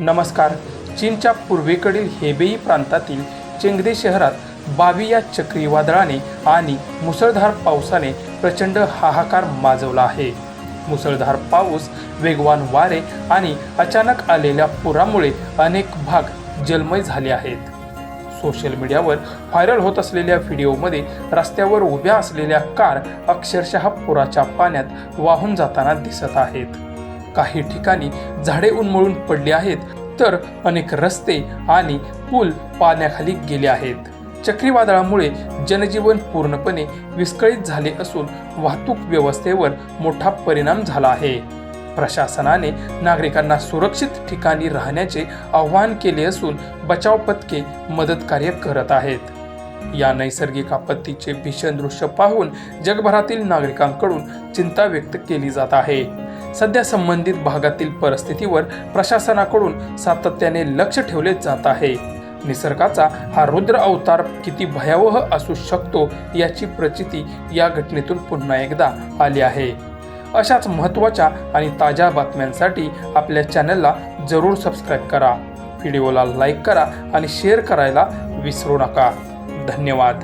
नमस्कार. चीनच्या पूर्वेकडील हेबेई प्रांतातील चेंगदे शहरात बावी या चक्रीवादळाने आणि मुसळधार पावसाने प्रचंड हाहाकार माजवला आहे. मुसळधार पाऊस, वेगवान वारे आणि अचानक आलेल्या पुरामुळे अनेक भाग जलमय झाले आहेत. सोशल मीडियावर व्हायरल होत असलेल्या व्हिडिओमध्ये रस्त्यावर उभ्या असलेल्या कार अक्षरशः पुराच्या पाण्यात वाहून जाताना दिसत आहेत. काही ठिकाणी झाडे उन्मळून पडली आहेत, तर अनेक रस्ते आणि पूल पाण्याखाली गेले आहेत. चक्रीवादळामुळे जनजीवन पूर्णपणे विस्कळीत झाले असून वाहतूक व्यवस्थेवर मोठा परिणाम झाला आहे. प्रशासनाने नागरिकांना सुरक्षित ठिकाणी राहण्याचे आवाहन केले असून बचाव पथके मदत कार्य करत आहेत. या नैसर्गिक आपत्तीचे भीषण दृश्य पाहून जगभरातील नागरिकांकडून चिंता व्यक्त केली जात आहे. सध्या संबंधित भागातील परिस्थितीवर प्रशासनाकडून सातत्याने लक्ष ठेवले जात आहे. निसर्गाचा हा रुद्र अवतार किती भयावह असू शकतो याची प्रचिती या घटनेतून पुन्हा एकदा आली आहे. अशाच महत्त्वाच्या आणि ताज्या बातम्यांसाठी आपल्या चॅनलला जरूर सबस्क्राईब करा. व्हिडिओला लाईक करा आणि शेअर करायला विसरू नका. धन्यवाद.